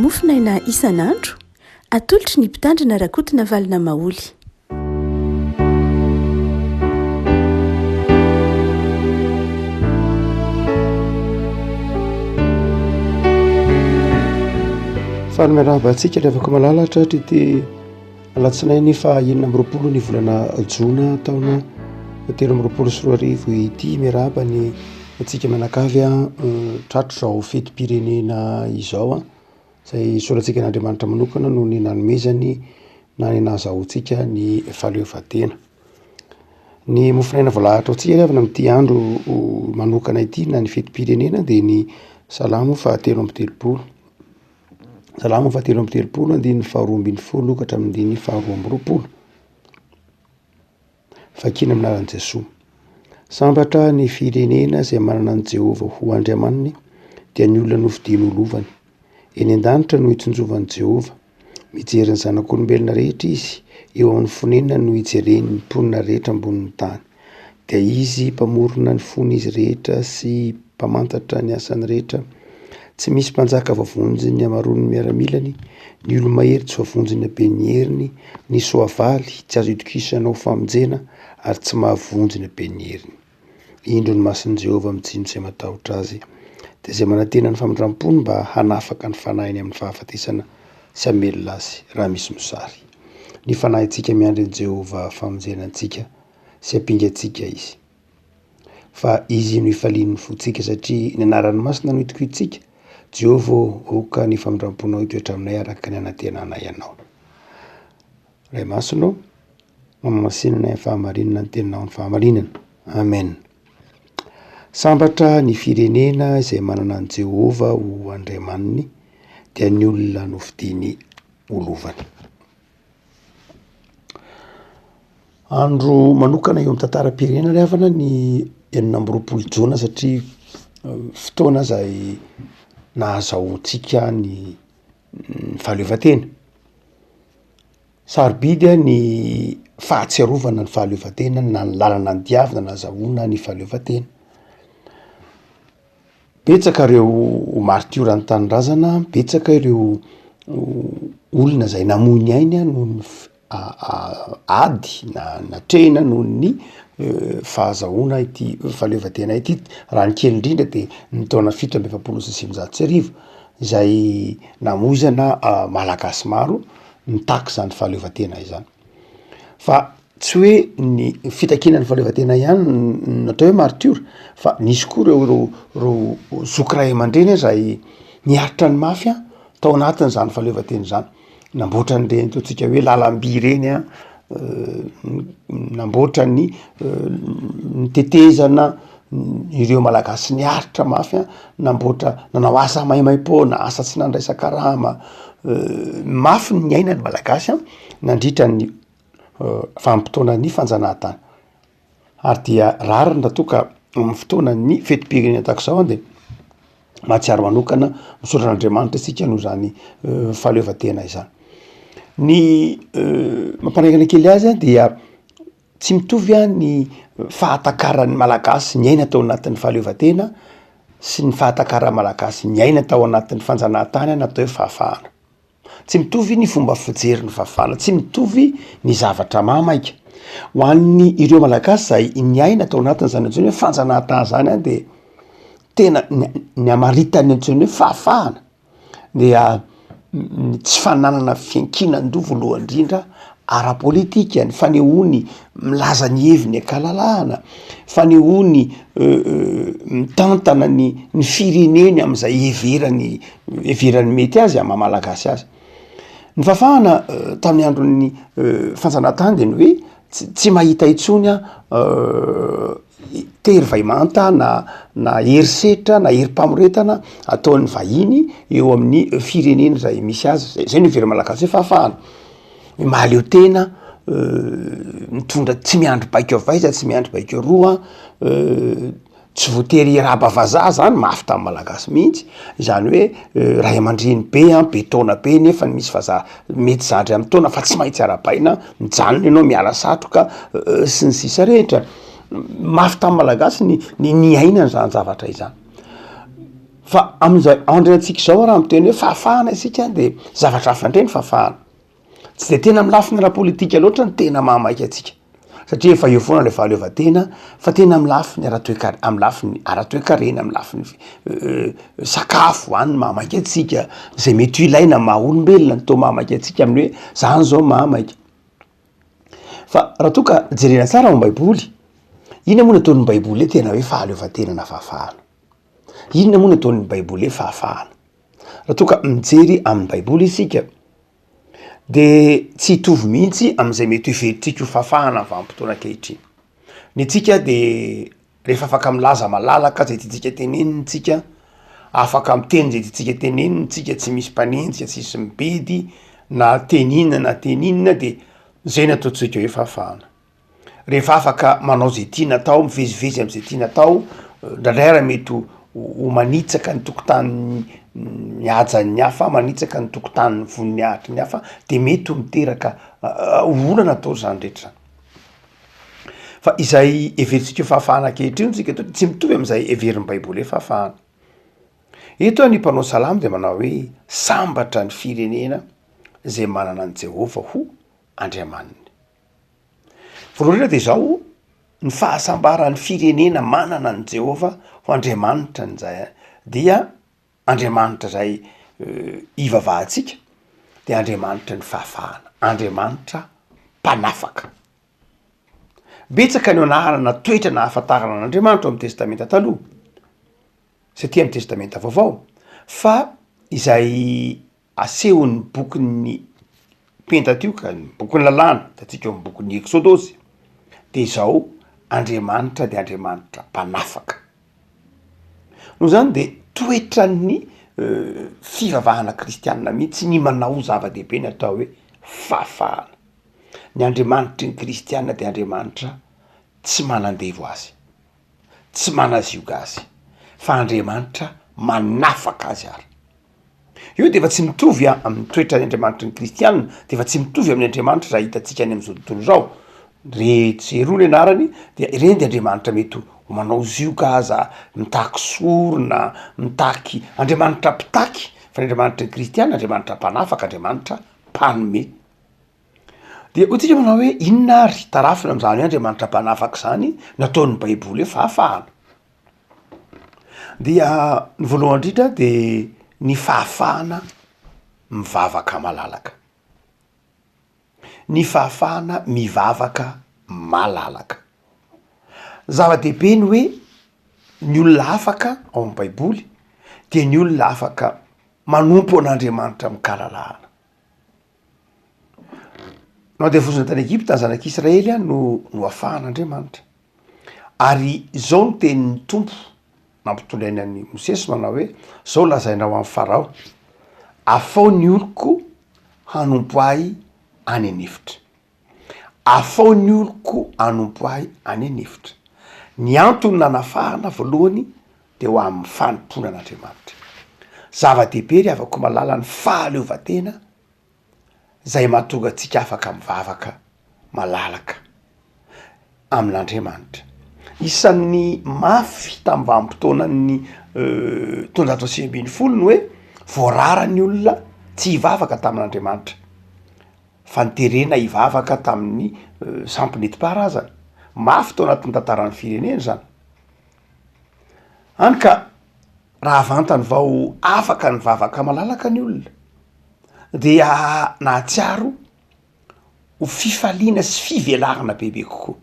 mofinaina isan'andro atolotry ny mpitandrina rakotina valina maoly. Fanomenava antsika ny afaka malalatra ty alatsinainy fa 20 ny volana jona taona 2023 ity miaraba ny atsika manakavy tratro zao fetim-pirenena izao zay soratsika n'Andriamanitra manokana no ny nanomezany na ny nahazahoantsika ny fahaleovantena. Ny mofinaina voalahatra antsika avy amin'ity andro manokana ity na ny fetim-pirenena dia ny salamo 330. Salamo 330 andiny 220 ka hatramin'ny 220. Fakina aminaran'i Jesoa. Sambatra ny firenena izay manana an Jehova ho andriamaniny dia ny olona nofidiany olovany. Eny an-danitra no hitsinjovan'i Jehova. Mijery ny zanak'olombelona rehetra izy. Eo amin'ny fonenina no hijereny ny mponina rehetra ambonin'ny tany. Dia izy mpamorona ny fon'izy rehetra sy mpamantatra ny asany rehetra. Tsy misy mpanjaka vavonjy ny amaron'ny miaramilany, ny olo-mahery tsy vavonjy ny haben'ny heriny, ny soavaly tsy azo itokisana ho famonjena ary tsy mahavonjy ny haben'ny heriny. Indro ny mason'i Jehova mijino izay matahotra azy, dia izay manantena ny famindram-pony mba hanafaka ny fanahiny amin'ny fahafatesana sy hamelona azy raha misy mosary. Ny fanahintsika miandry an'i Jehova famonjenantsika sy hampingatsika izy. Fa izy no hifalian'ny fontsika satria ny anaran'ny masina no itokitsika. Jehova oka ny famindram-ponao itoetra aminay araka ny anantenanay ianao. Ray masonao, mamamasinana ny fahamarinana ny teninao ny fahamarinana. Amen. Sambatra ny firenena izay manana an Jehova ho andriamaniny dia ny olona nofidiany olovany. Andro manokana eo amin'ny tantaram-pirenena ry havana ny 20 jona satria fotoana izay nahazahoantsika ny fahaleovantena. Sarobidy ny fahatsiarovana ny fahaleovantena na ny lalana ny diavina nahazahoana ny fahaleovantena. Betsaka ireo martiora ny tanindrazana, betsaka ireo olona izay namoy ny ainy noho ny ady na trehina noho ny fahazahoana ity fahaleovantena ity. Raha ny kely indrindra dia ny taona 1790 izay namoizana malagasy maro nitaky izany fahaleovantena izany. Fa tsy hoe ny fitakiana ny fahaleovantena ihany natao hoe martiora, fa nisy koa ireo zokiray aman-dreny izay niaritra ny mafy tao anatin' izany fahaleovantena izany. Namboatra n'ireny ataontsika hoe lalam-by ireny namboatra ny tetezana ireo malagasy niaritra mafy namboatra nanao asa maimai-poana, asa tsy nandraisa-karama, mafy ny aina ny malagasy nandritra ny vanim-potoana ny fanjanahantany. Ary dia rariny raha toa ka amin'ny fotoana ny fetim-pirenena tahaka izao dia mahatsiaro manokana misaotra an'Andriamanitra isika noho izany fahaleovantena izany. Ny mampanaingana kely azy dia tsy mitovy ny fahatakaran'ny malagasy ny aina tao anatin'ny fahaleovantena sy ny fahatakaran'ny malagasy ny aina tao anatin'ny fanjanahantany natao hoe fahafahana. Tsy mitovy ny fomba fijery ny fahafahana, tsy mitovy ny zavatra mahamaika. Ho an'ny ireo malagasy izay ny aina tao anatin'izany antsoina hoe fanjanahantany izany dia tena ny amaritany antsoina hoe fahafahana dia tsy fananana fiankinan-doha voalohany indrindra ara-politika, ny fanehoany milaza ny heviny ankalalahana, fanehoany mitantana ny fireneny amin'izay heverany mety azy amin'ny malagasy azy. Ny fahafahana tamin'ny andron'ny fanjanahantany dia ny hoe tsy mahita intsony tery vaimanta na herisetra na herim-pamoretana ataon'ny vahiny eo amin'ny firenena izay misy azy. Zay no heveriny malagasy hoe fahafahana. Mahaleo tena mitondra tsy miandry baika vaiza, tsy miandry baika roa, tsy voatery raba vazaha zany mafy tamin'ny malagasy mihitsy. Izany hoe ray aman-dreny be taona be nefa misy vazaha mety zandry amin'ny taona fa tsy maintsy arabaina, mijanona ianao miala satroka sy ny sisa rehetra. Mafy tamin'ny malagasy ny aina n'izany zavatra izany. fa am'zay andreantsika zao raha miteny hoe fahafahana isika de zavatra hafandre ny fahafahana tsy de tena milafiny raha politika loatra ny tena mahamaika atsika satria efa eo foana le fahaleovan-tena fa tena milafiny ara-toekar- am'lafiny ara-toekarena am'lafiny sakafo hoany mahamaika atsika zay mety ho ilaina maha olombelona ny to mahamaika atsika amin'ny hoe zany zao mahamaika fa raha toa ka jerena tsara ao baiboly ina moa ny ataon'ny baiboly hoe tena hoe fahaleovan-tena na fahafahana inona moa ny ataon'ny baiboly hoe fahafahana raha toa ka mijery amin'ny baiboly isika de tsy hitovy mihitsy am'izay mety hoferitsika ho fahafahana vanim-potoana ankehitriny ny tsika de rehefa afaka milaza malalaka zay tiatsika teneniny afaka miteny zay tiatsika teneniny tsika tsy misy mpanenjika tsisy mibidy na teninina na teninina de zay nataotsika hoe fahafahana rehefa afaka manao zay tia natao mivezivezy am'izay tia natao ndraindray raha mety ho manitsaka ny tokotany mihajan'ny hafa manitsaka ny tokotan'ny von'ny ahitry ny hafa de mety ho miteraka olana atao zany rehetra fa izay everitsika ho fahafahana ankehitriny tsika to tsy mitovy am'izay everin'ny baiboly hoe fahafahana eto ny mpanao salamo de manao hoe sambatra ny firenena zay manana an' Jehova ho andriamaniny voalohany de zao ny fahasambaran'ny firenena manana an' Jehova ho andriamanitra n'zay dia andriamanitra zay ivavahantsika de andriamanitra ny fahafahana andriamanitra mpanafaka betsaka ny anarana toetra na hafantarana an'andriamanitra amin'ny testamenta taloha satria amin'ny testamenta vaovao fa izay asehon'ny bokin'ny pentatioka ny bokin'ny lalàna tatsika amin'ny bokin'ny eksodosy de zao andriamanitra de andriamanitra mpanafaka noho zany de toetran'ny fivavahana kristianina mihitsy ny manao zava-dehibe ny atao hoe fahafahana ny andriamanitry ny kristianina de andriamanitra tsy manan-devo azy tsy manazioga azy fa andriamanitra manafaka azy ary io de efa tsy mitovy amin'ny toetra ny andriamanitry ny kristianina de efa tsy mitovy amin'ny andriamanitra raha hitatsika any am'izao tontolo zao rejeroa ny anarany de ireny de andriamanitra mety ho manao zioga aza mitaky sorona mitaky andriamanitra mpitaky fa ny andriamanitra ny kristianina andriamanitra mpanafaka andriamanitra mpanome de hotsika manao hoe inona ary tarafina am'zany hoe andriamanitra mpanafaka zany nataon'ny baiboly hoe fahafahana dia ny voalohany indrindra de ny fahafahana mivavaka malalaka ny fahafahana mivavaka malalaka zava-dehibe ny hoe ny olona afaka ao amin'ny baiboly de ny olona afaka manompo an'andriamanitra mikalalahana nao de vozona tany Egipta ny zanak'Israely a no afahan'andriamanitra ary zao no tenin'ny tompo nampitolainy an'ny Mosesy manao hoe zao lazainao amin'ny Farao afao ny oloko hanompo ahy any anefitra afao ny oloko hanompo ahy any anefitra ny antony nanafahana voalohany de ho amin'ny fanomponan'andriamanitra zava-dehibe ry afaka malala ny fahaleovan-tena zay mahatonga atsika afaka mivavaka malalaka amin'andriamanitra isan'ny mafy tamin'ny vanim-potoanan'ny taonjato sy ambin'ny folo ny hoe voarara ny olona tsy hivavaka tamin'andriamanitra fa niterena hivavaka tamin'ny sampineti-paharazana mafy tao anatin'ny tantaran'ny firenena zany any ka raha vantany vao afaka ny vavaka malalaka ny olona dia nahatsiaro ho fifaliana sy fivelarana bebe kokoa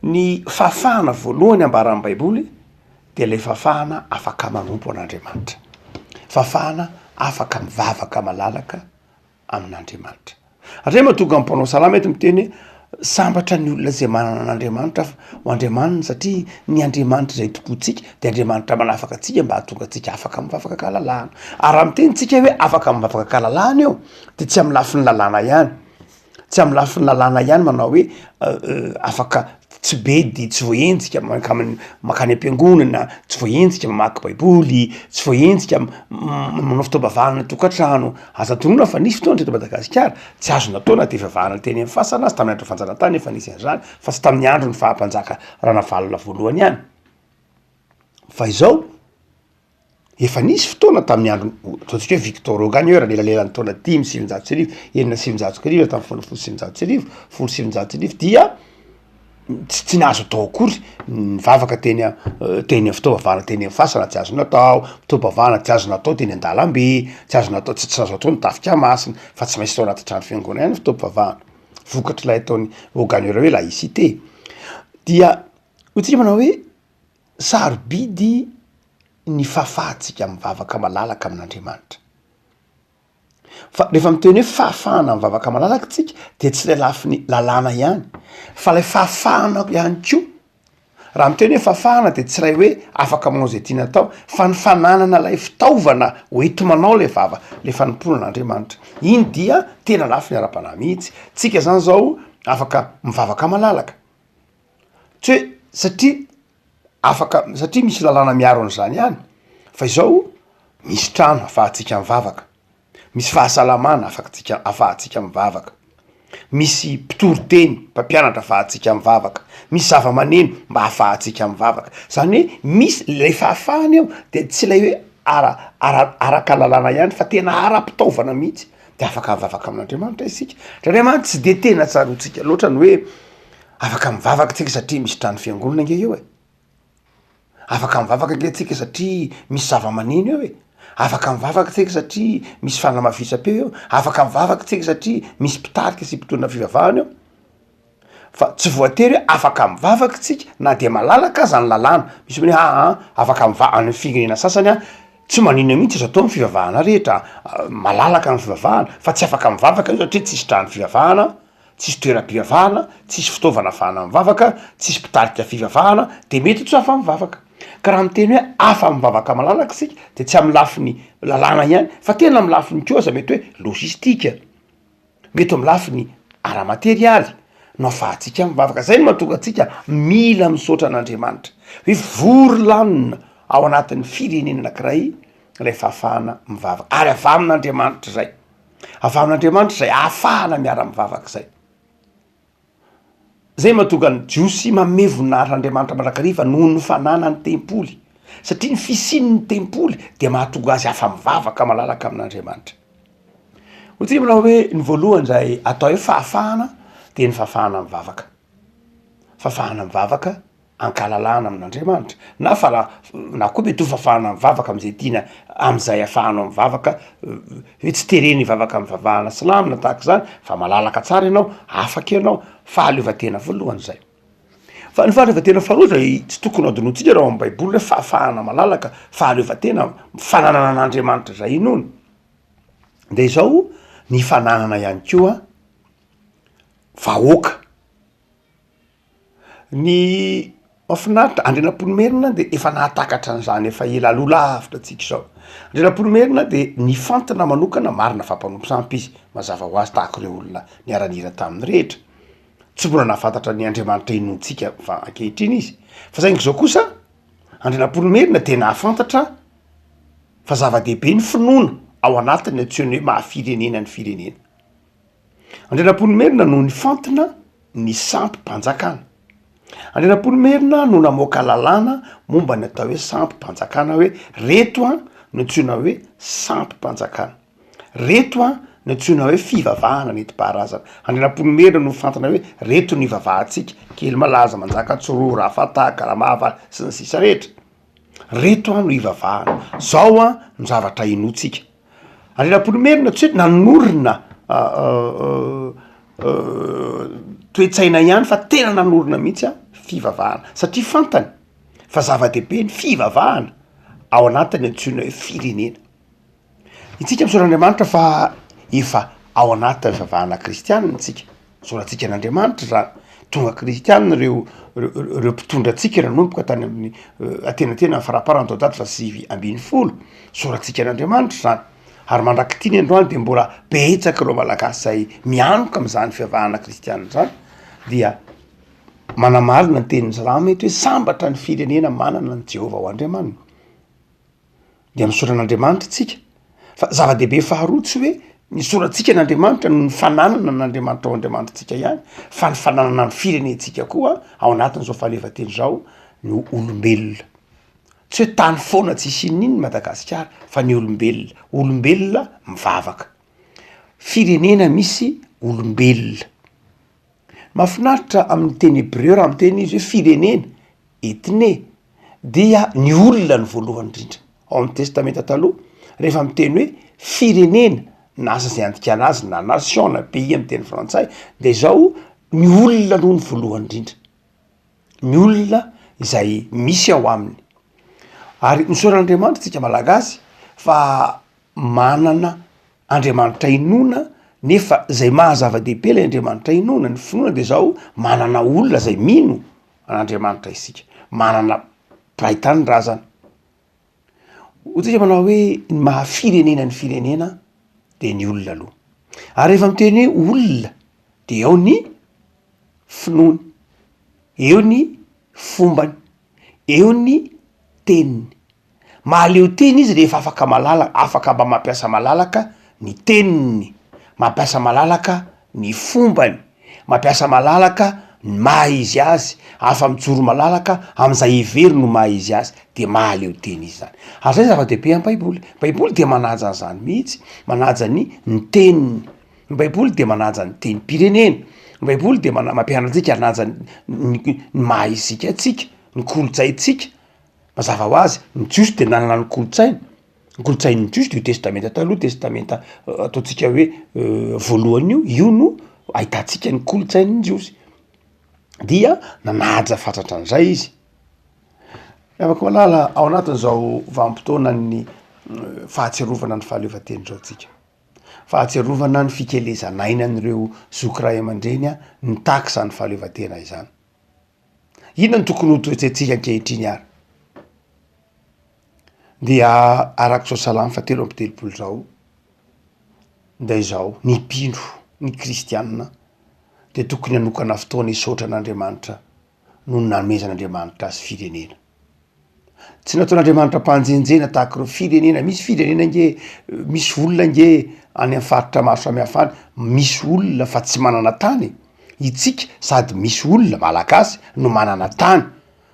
ny fahafahana voalohany ambaran'ny baiboly de le fahafahana afaka manompo an'andriamanitra fahafahana afaka mivavaka malalaka amin'andriamanitra atray mahatonga mpanao salama eto miteny sambatra ny olona zay manana an'andriamanitra ho andriamanina satria ny andriamanitra zay tokotsika de andriamanitra manafaka atsika mba hahatonga atsika afaka mivavaka kalalahana ary raha miteny tsika hoe afaka mivavaka kalalahana eo de tsy amy lafin'ny lalàna ihany tsy amy lafin'ny lalàna ihany manao hoe afaka tsy bedy tsy voaenjika makany am-piangonana tsy voaenjika mamaky baiboly tsy voaenjika manao fitaovavahana tokantrano aza tonona fa nisy fotoana teto Madagasikara tsy azo nataona de vavahana teny amin'ny fasana azy tamin'ny andro fanjanantany efa nisy an'izany fa tsy tamin'ny andro ny fahampanjaka ranavalona voalohany ihany fa izao efa nisy fotoana tamin'ny andro ataontsika hoe Victor Hugo any hoe raha lelalela ny taona 5 7 tamin'ny folo 7 dia tsy nahazo atao akory mivavaka teny fitaovavana teny amin'ny fasana tsy azona atao, fitaovavana tsy azona atao teny an-dalambe, tsy azona atao tsy azo atao ny tafika masina fa tsy maintsy tao anaty trano fiangonana ihany fitaovavana vokatra ilay ataony Hoganera hoe laïcité. Dia hotsika manao hoe sarobidy ny fahafahantsika mivavaka malalaka amin'Andriamanitra. Fa rehefa miteny hoe fahafahana mivavaka malalaka tsika de tsy lay lafiny lalàna ihany fa lay fahafahana ihany koa. Raha miteny hoe fahafahana de tsy ray hoe afaka manao zay tiana atao fa ny fananana lay fitaovana hoento manao le vava le fanomponan'Andriamanitra. Iny dia tena lafiny ara-panahy mihitsy. Tsika zany zao afaka mivavaka malalaka. Tsy hoe satria misy lalàna miaro an'izany ihany fa izao misy trano ahafahantsika mivavaka, misy fahasalamana ahafahantsika mivavaka, misy mpitory-teny mpampianatra ahafahantsika mivavaka, misy zava-maneno mba ahafahantsika mivavaka. Zany hoe misy lay fahafahana eo de tsy lay hoe araka lalàna ihany fa tena ara-pitaovana mihitsy de afaka mivavaka amin'Andriamanitra isika. Andriamanitra tsy de tena tsaroantsika loatra ny hoe afaka mivavaka tsika satria misy trano fiangonana nge eo e. Afaka mivavaka nge tsika satria misy zava-maneno eo e. Afaka mivavaka tsika satria misy fanamafisam-peo eo. Afaka mivavaka tsika satria misy mpitarika sy mpitondrina fivavahana eo. Fa tsy voatery hoe afaka mivavaka tsika na de malalaka aza ny lalàna. Misy hoe afaka mivavaka ny firenena sasany tsy maninona mihitsy azo atao ny fivavahana rehetra, malalaka ny fivavahana fa tsy afaka mivavaka io satria tsisy trano fivavahana, tsisy toeram-pivavahana, tsisy fitaovana ahafahana mivavaka, tsisy mpitarika fivavahana de mety tsy afa mivavaka. Ka raha miteny hoe afa mivavaka malalaka sika de tsy amin'ny lafiny lalàna ihany fa tena amin'ny lafiny koa aza mety hoe lojistika, mety amin'ny lafiny ara-materialy no ahafahantsika mivavaka. Zay no mahatonga antsika mila misaotra an'Andriamanitra hoe vory lanina ao anatin'ny firenena anankiray lay fahafahana mivavaka ary avy amin'Andriamanitra zay, avy amin'Andriamanitra zay ahafahana miara-mivavaka zay. Zay mahatonga ny jiosy manome voninahitran'Andriamanitra mandrakariva noho ny fananany tempoly satria ny fisian'ny tempoly de mahatonga azy afa mivavaka malalaka amin'Andriamanitra. Hotsika manao hoe ny voalohany zay atao hoe fahafahana de ny fahafahana mivavaka. Fahafahana mivavaka ankalalana amin'Andriamanitra na koa mety ho fahafahana mivavaka am'izay tiana am'izay ahafahanao mivavaka hoe tsy tereny ivavaka mivavahana silamina tahaka zany fa malalaka tsara ianao, afaka ianao, fahaleovan-tena voalohany zay. Fa ny fahaleovan-tena faharoa zay tsy tokony adinointsika raha amin'ny Baiboly hoe fahafahana malalaka, fahaleovan-tena fananana an'Andriamanitra zay inony. De izao ny fananana ihany koa vahoaka. Ny mahafinaritra Andrianam-polomerina de efa nahatakatra an'izany efa ela aloha lavitra tsika izao. Andrianam-polomerina de ny fantana manokana marina fampanompo sampy izy mazava ho azy tahaka ireo olona niara-nira tamin'ny rehetra. Tsy mbola nahafantatra ny Andriamanitra inontsika fa ankehitriny izy. Fa saingy zao kosa Andrianam-polomerina de nahafantatra fa zava-dehibe ny finoana ao anatiny antsoiny hoe mahafirenena ny firenena. Andrianam-polomerina no ny fantana ny sampy-mpanjakana. Andrianam-polomerina no namoaka lalàna momba ny atao hoe sampy-mpanjakana hoe reto no antsoina hoe sampy-mpanjakana. Reto no antsoina hoe fivavahana nentim-paharazana. Andrianam-polomerina no fantana hoe reto ny ivavahantsika kely malaza manjaka tsorora afata karamava sy ny sisa rehetra. Reto no ivavahana. Zao no zavatra inotsika. Andrianam-polomerina tsy hoe nanorina toe-tsaina ihany fa tena nanorina mihitsy fivavahana satria fantany fa zava-dehibe ny fivavahana ao anatiny antsoina hoe firenena. Itsika misaoran'Andriamanitra fa efa ao anatin'ny fivavahana kristianina tsika. Misaorantsika an'Andriamanitra zany. Tonga kristianina ireo mpitondra antsika nanomboka tany amin'ny atenatena ny faraparany tao daty fa 7:20. Misaorantsika an'Andriamanitra zany. Ary mandrakitiny androany de mbola betsaka ireo malagasy zay mianoka am'izany fivavahana kristianina zany dia manamarina ny tenin'ny Salamo mety hoe sambatra ny firenena manana ny Jehovah ho Andriamanina. Dia misaotra an'Andriamanitra tsika. Fa zava-dehibe faharoa tsy hoe misaorantsika n'Andriamanitra no ny fananana n'Andriamanitra ao Andriamanitra ihany fa ny fananana ny firenentsika koa ao anatin'izao fahaleovan-teny zao no olombelona. tsy hoe tany foana tsisy inoniny Madagasikara fa ny olombelona mivavaka, firenena misy olombelona. Mahafinaritra amin'ny teny hébreu raha amin'ny teny izy hoe firenena etne dia ny olona ny voalohany indrindra ao amin'ny testamenta taloha rehefa miteny hoe firenena na asa zay andikana azy na nation na pays amin'ny teny frantsay de zao ny olona noho ny voalohany indrindra, ny olona izay misy ao aminy. Ary nisoran'Andriamanitra tsika malagasy fa manana Andriamanitra inoana nefa zay mahazava-dehibe lay Andriamanitra inoana, ny finoana de zao manana olona zay mino an'Andriamanitra isika, manana mpahitany raha zany. Ohatsika manao hoe ny mahafirenena ny firenena de ny olona aloha. Ary rehefa miteny hoe olona de ao ny finoany, eo ny fombany, eo ny teniny. Mahaleo teny izy rehefa afaka malalaka, afaka mba mampiasa malalaka ny teniny, mampiasa malalaka ny fombany, mampiasa malalaka ny maha izy azy, afa mijoro malalaka am'izay hevery no maha izy azy de mahaleo teny izy zany. Ary zay zava-dehibe amin'ny Baiboly. Baiboly de manaja an'izany mihitsy, manaja ny teniny. Ny Baiboly de manaja ny tenim-pirenena. Ny Baiboly de mampianatra antsika manaja ny maha izika atsika, ny kolotsaintsika. Mazava ho azy, ny jiosy de nanana ny kolotsainy. Ny kolotsain'ny jiosy io testamenta taloha, testamenta ataontsika hoe voalohany io no ahitantsika ny kolotsain'ny jiosy. Dia nanaja fatratra an'izay izy. Afaka malala ao anatin'izao vanim-potoana ny fahatserovana ny fahaleovantena zao tsika. Fahatserovana ny fikelezanaina an'ireo zoky ray aman-dreny ny taky zany fahaleovantena izany. Inona ny tokony ho toetsentsika ankehitriny ary? Dia arak'izao salamy 7:telopolo zao nda izao ny mpindro, ny kristianina de tokony hanokana fotoana hisaotra an'Andriamanitra noho ny nanomezan'Andriamanitra azy firenena. Tsy nataon'Andriamanitra mpanjenjena tahaka ireo firenena, misy firenena nge, misy olona nge any amin'ny faritra maro samihafa any, misy olona fa tsy manana tany. Itsika sady misy olona malagasy no manana tany,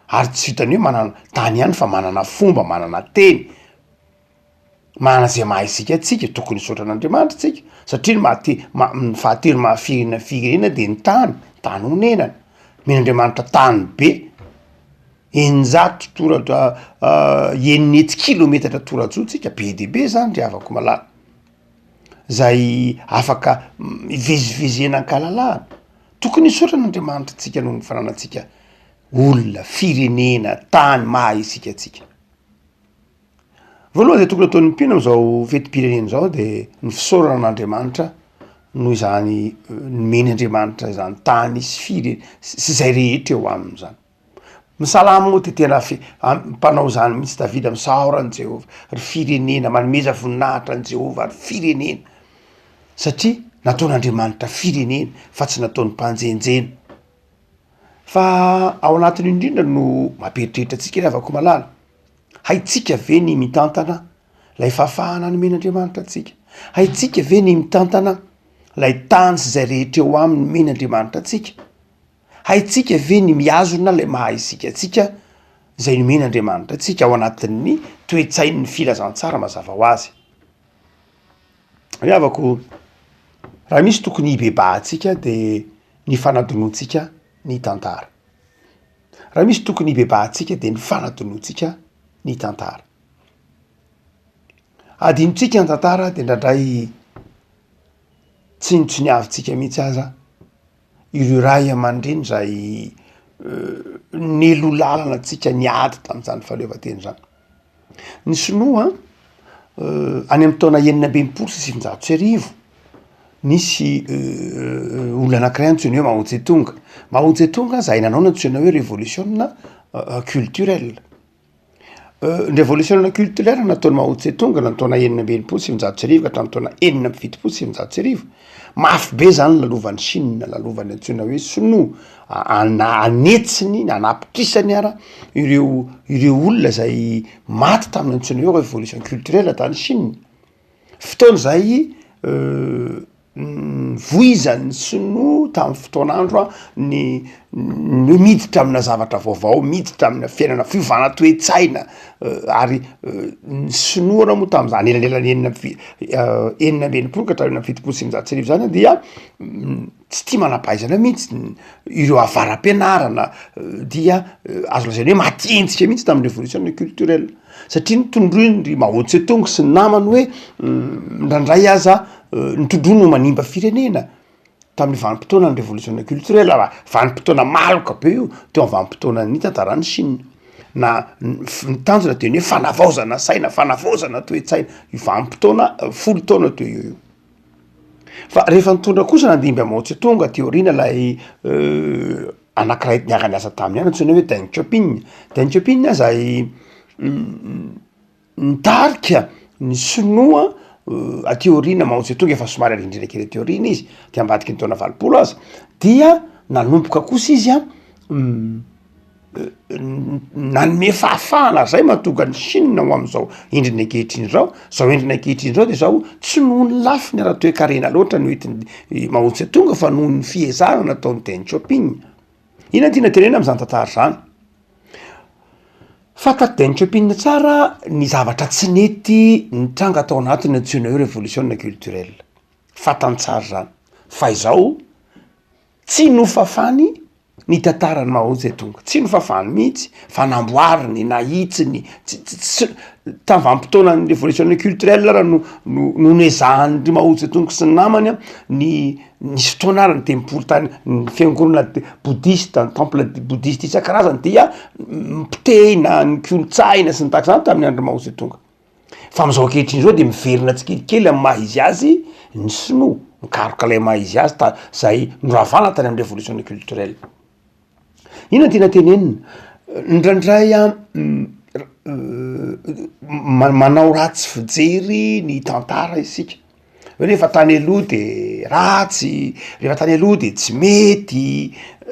ary tsy vitany hoe manana tany ihany fa manana fomba, manana teny, manana zay maha isika tsika, tokony hisaotra an'Andriamanitra tsika satria ny fahatelo mahafirina firenena de ny tany honenany. Men'Andriamanitra tany be, 900 kilometatra tora-jo tsika, be de be zany re avako malala, zay afaka ivezivezena ankalalahana. Tokony hisaotra an'Andriamanitra tsika noho ny fananantsika olona, firenena, tany maha isika tsika. Voalohany zay tokony ataon'ny mpino am'izao fetim-pirenena zao de ny fisaorana an'Andriamanitra noho izany nomen'Andriamanitra izany tany sy zay rehetra eo aminy zany. Misalama moa de tena mpanao zany mihitsy Davida, misaora an' Jehova ry firenena, manomeza voninahitra an' Jehova ary firenena, satria nataon'Andriamanitra firenena fa tsy nataony mpanjenjena. Fa ao anatiny indrindra no mamperitreritra atsika ry avako malala. Haitsika ve ny mitantana lay fahafahana nomen'Andriamanitra atsika? Haitsika ve ny mitantana lay tany sy zay rehetra eo aminy nomen'Andriamanitra atsika? Haitsika ve ny miazona lay maha isika atsika zay nomen'Andriamanitra atsika ao anatin'ny toe-tsain'ny filazantsara mazava ho azy? Ry havako, raha misy tokony hibebahantsika de ny fanadonoantsika ny tantara. Raha misy tokony hibebahantsika de ny fanadonoantsika ny tantara. Adinotsika ny tantara de ndrandray tsy niavitsika mihitsy aza ireo ray aman-dreny zay nelo lalana atsika niady tam'izany fahaleovantena zany. Ny sinoa any amin'ny taona 1930 nisy olona anankiray antsoina hoe Mao Tse-tung. Mao Tse-tung zay nanao ny antsoina hoe révolution culturelle. Ny révolution culturelle nataony Mao Tse-tung na taona 1930 ka hatramin'ny taona 1970. Mafy be zany lalovany Chine, lalovany antsoina hoe sinoa, anetsiny, anapitrisany ara ireo olona zay maty tamin'ny antsoina hoe révolution culturelle tany Chine. Fotoana zay voizany sinoa tamin'ny fotoan'andro a ny miditra amina zavatra vaovao, miditra amina fiainana fiovana toe-tsaina ary ny sinoa raha moa tam'zany elanelany enina ambenipolo ka hatramin'ny fitopolo sy eninjato sy arivo zany dia tsy tia manampahaizana mihitsy ireo avaram-pianarana dia azo lazaina hoe matientsika mihitsy tamin'ny révolution culturelle satria nitondroiny Mao Tse-tung sy ny namany hoe ndraindray aza nitondrono manimba firenena tamin'ny vanim-potoana ny révolution culturelle raha vanim-potoana maloka be io teo vanim-potoana ny tantarany Chine na nitanjona teny hoe fanavaozana saina fanavaozana toe-tsaina io vanim-potoana folo taona teo io fa rehefa nitondra kosa nandimby Mao Tse-tung teoriana lay anankiray niaga niasa taminy any antsoina hoe Deng Xiaoping zay nitarika ny sinoa teoriana Mao Tse-tung efa somary arindrina kely teoriana izy ty ambadiky ny taona valopolo aza dia nanomboka kosa izy a nanome fahafahana zay mahatonga ny Chine ho am'izao endriny ankehitriny zao endriny ankehitriny zao de zao tsy noho ny lafiny ara-toe-karena loatra no hoentin'ny Mao Tse-tung fa noho ny fiezarana nataon'ny Deng Xiaoping ina tiana tenena am'zany tantara zany fataky Deng Xiaoping tsara ny zavatra tsy nety nitranga tao anatiny antsoina hoe révolution culturelle fatany tsara zany fa izao tsy nofafany ny tantarany Mao Tse-tung tsy nofafany mihitsy fa namboariny nahitsiny tamin'ny vanim-potoana ny révolution culturelle raha no nezahany Mao Tse-tung sy ny namany a ny fotoanarany tempolo tany ny fiangonana bouddhiste ny temple bouddhiste isan-karazany dia mpitehina ny kolotsaina sy ny tahaka zany tamin'ny andro Mao Tse-tung fa am'izao ankehitriny zao de miverina tsikelikely amin'ny maha izy azy ny sinoa mikaroka lay maha izy azy zay noravana tany amin'ny révolution culturelle ina tena tenenina ndraindray a manao ratsy fijery ny tantara isika hoe rehefa tany aloha de ratsy rehefa tany aloha de tsy mety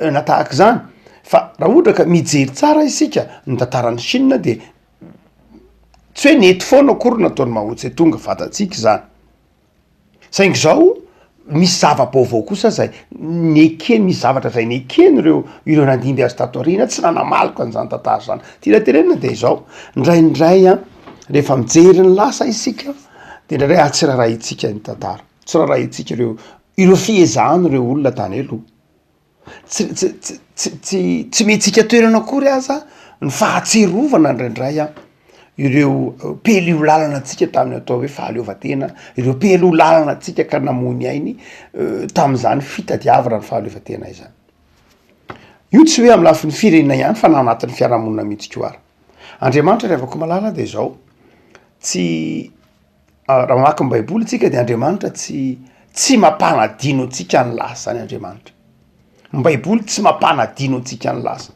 na tahaka zany fa raha ohatra ka mijery tsara isika ny tantarany Chine de tsy hoe nety foana akory nataony Mao Tse-tung fatatsika zany saingy zao misy zava-baovao kosa zay nekeny misy zavatra zay nekeny ireo nandimby azy tato aoriana tsy nanamaloka an'izany tantara zany tia tenenina de izao ndraindray a rehefa mijery ny lasa isika de ndraindray tsirarahintsika ny tantara tsirarahintsika ireo fiezahany ireo olona tany aloha tsy metsika toerana akory aza ny fahatserovana ndraindray a ireo pely o lalana atsika tamin'ny atao hoe fahaleovatena ireo pely o lalana atsika ka namony ainy tam'izany fitadiavana ny fahaleovatena izany io tsy hoe amy lafin'ny firenena ihany fa na anatin'ny fiarahamonina mihitsy ko ary Andriamanitra rehavako malala de zao tsy raha mamaky ny baiboly tsika de Andriamanitra tsy mampanadino atsika ny lasa zany Andriamanitra ny baiboly tsy mampanadino atsika ny lasa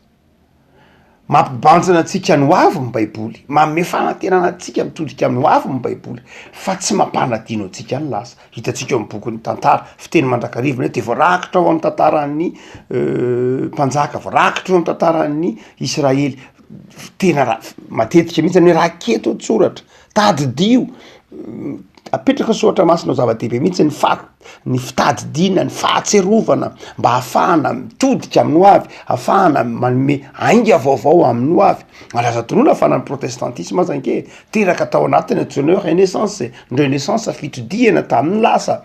mampibanjana atsika ny hoavy ny baiboly manome fanantenana atsika mitodika amin'ny hoavy ny baiboly fa tsy mampanadino atsika ny lasa hitatsika eo amin'ny bokyny tantara fiteny mandrakarivona de voarakitra ao amin'ny tantaran'ny mpanjaka voarakitra ao amin'ny tantaran'ny Israely tena matetika mihitsy hoe raketo tsoratra tadidio apetraka soatra masina ao zava-dehibe mihitsy ny fitadidiana ny fahatserovana mba hahafahana mitodika amin'ny hoavy hahafahana manome ainga vaovao amin'ny hoavy malaza tonoana fa na ny protestantisme aza anke teraka tao anatiny antsoina hoe renaissance ny renaissance fitodiana tamin'ny lasa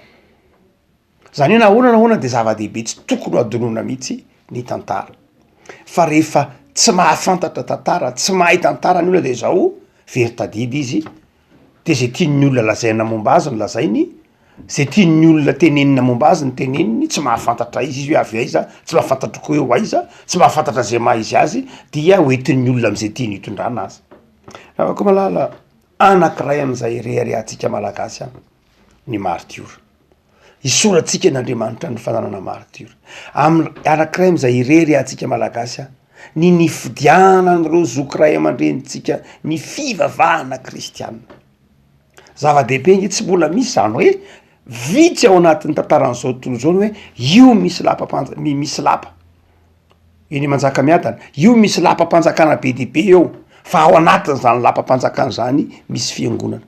zany hoe nahoana de zava-dehibe tsy tokony adonona mihitsy ny tantara fa rehefa tsy mahafantatra tantara tsy mahay tantara ny olona de zao very tadidy izy de zay tian'ny olona lazaina momba azy ny lazainy zay tian'ny olona tenenina momba azy ny teneniny tsy mahafantatra izy hoe avy aiza tsy mahafantatra ko eo aiza tsy mahafantatra zay maha izy azy dia hoentin'ny olona am'izay tiany hitondrana azy raha ko malala anankiray am'izay reharehantsika malagasy any ny martyr isoratsika n'Andriamanitra ny fananana martyr anankiray am'izay reharehantsika malagasy ny nifidianan'ireo zokiray aman-drenitsika ny fivavahana kristianina zava-dehibe nge tsy mbola misy zany hoe vitsy ao anatin'ny tantaran'izao tontolo zao hoe io misy lapa eny manjaka miadana io misy lapa-panjakana be dehibe eo fa ao anatin'zany lapa-panjakana zany misy fiangonana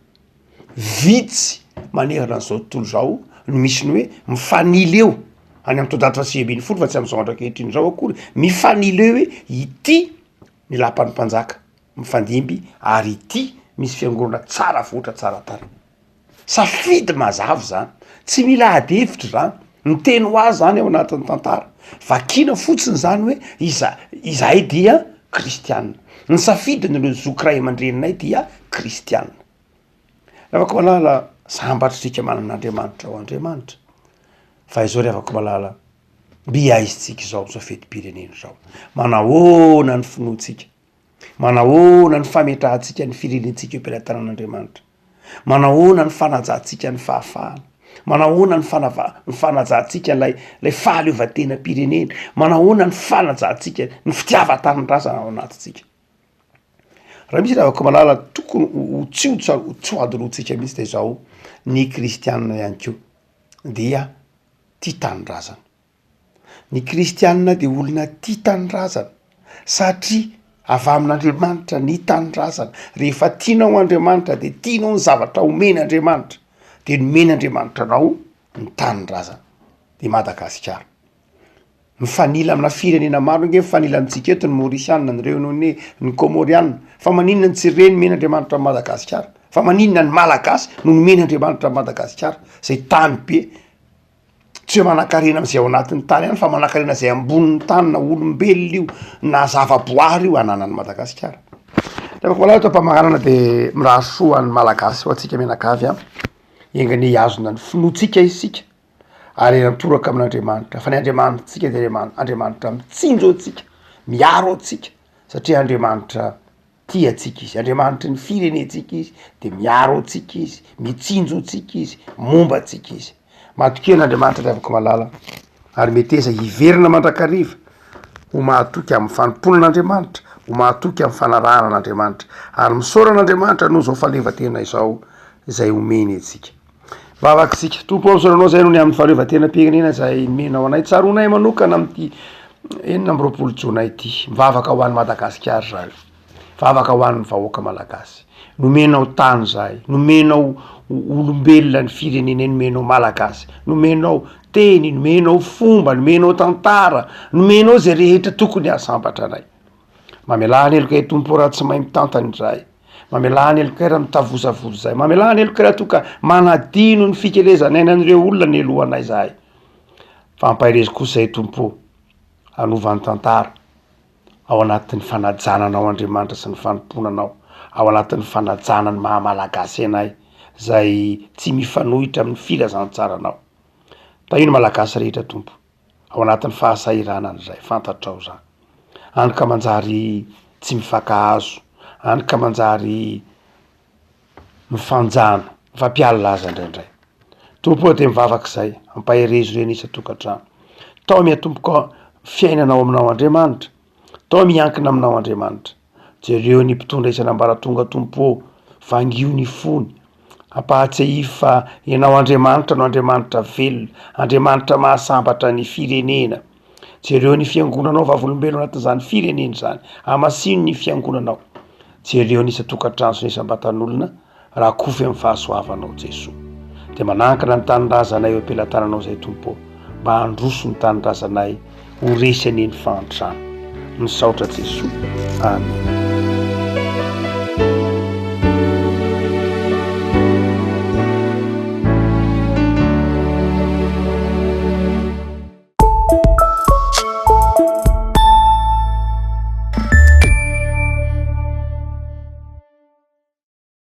vitsy manerana an'izao tontolo zao no misy ny hoe mifanily eo any amin'ny todatra sihibiny folo fa tsy am'izao andrakehitriny zao akory mifanily eo hoe ity ny lapan'ny mpanjaka mifandimby ary ity misy fiangonana tsara voatra tsara tara safidy mazavy zany tsy mila ady hevitra zany ny teny ho azy zany ao anatin'ny tantara vakina fotsiny zany hoe izahay dia kristianina ny safidiny lo zokray aman-dreninay dia kristianina afaka malala sambatritsika manan'andriamanitra ao andriamanitra fa izao ry afaka malala mbiaizitsika zao zao fetim-pirenena zao manahoana ny finoatsika manahoana ny fametrahantsika ny firenentsika eo am-pilatanan'andriamanitra manahoana ny fanajantsika ny fahafahana manahoana ny fanajantsika lay fahaleovatena pirenena manahoana ny fanajantsika ny fitiava-tanindrazana ao anatitsika raha misy afaka malala tokony tsy hoadolotsika mihitsy de zao ny kristianina ihany ko dia tia tanindrazana ny kristianina de olona tia tanindrazana satria avy amin'andriamanitra ny tanindrazana rehefa tianao andriamanitra de tianao ny zavatra omen'andriamanitra de nomen'andriamanitra anao ny tanindrazana de Madagasikara mifanila amina firenena maro nge mifanila amintsika eto ny Mauritiana ny Réunion ny Comoriana fa maninona ny tsireny men'andriamanitra ny Madagasikara fa maninona ny malagasy no nomen'andriamanitra ny Madagasikara zay tany be tsy hoe manan-karena am'izay ao anatin'ny tany ihany fa manan-karena zay ambonin'ny tany na olombelona io na zava-boary io ananan'ny Madagasikara afaka malala to ampamaranana de miraha soa ny malagasy ho atsika menakavy a engany iazona ny finoatsika isika ary natoraka amin'andriamanitra fa ny andriamanitra tsika de andriamanitra mitsinjo atsika miaro atsika satria andriamanitra tia atsika izy andriamanitra ny firenentsika izy de miaro atsika izy mitsinjo atsika izy momba atsika izy matoken'andriamanitra afaka malala ary meteza hiverina mandrakariva ho mahatoky amin'ny fanomponan'andriamanitra ho mahatoky amin'ny fanarahana an'andriamanitra ary misoran'andriamanitra noho zao fahaleovatena izao zay omeny atsika vavaksika tompo am'soranao zay no ny amin'ny fahaleovatena-pirenena zay menao anay tsaronay manokana am'ty 4 jona ity mivavaka ho an'ny Madagasikara zay vavaka ho an'ny vahoaka malagasy nomenao tany zay nomenao olombelona ny firenena nomenao malagasy nomenao teny nomenao fomba nomenao tantara nomenao zay rehetra tokony asambatra anay mamelahany elokay tompo raha tsy mahay mitantany zay mamelahany elokay raha mitavozavozo zay mamelahany elokay raha toka manadino ny fikelezanay an'ireo olona ny elohanay zay fampahirezy kosa zay tompo anovan'ny tantara ao anatin'ny fanajananao andriamanitra sy ny fanomponanao ao anatin'ny fanajanany mahamalagasy anay zay tsy mifanohitra amin'ny filazantsaranao tahino malagasy rehetra tompo ao anatin'ny fahasahiranany zay fantatrao zany androka manjary tsy mifankahazo androka manjary mifanjana mifampialalaza indraindray tompo de mivavak'izay ampahirezo reny isa tokantrano tao miatomboka fiainanao aminao andriamanitra tao miankina aminao andriamanitra jereo ny mpitondra isan'ambaratonga tompo vangio ny fony ampahatsehify fa ianao andriamanitra no andriamanitra velona andriamanitra mahasambatra ny firenena jereo ny fiangonanao vavolombelo anatin'izany firenena zany amasino ny fiangonanao jereo ny isa-tokantrano sy ny isam-batan'olona raha kofy amin'ny fahasoavanao Jesosy de manankana ny tanindrazanay eo am-pelatananao zay tompo mba handroso ny tanindrazanay ho resy any ny fahantrano ny saotra Jesosy amen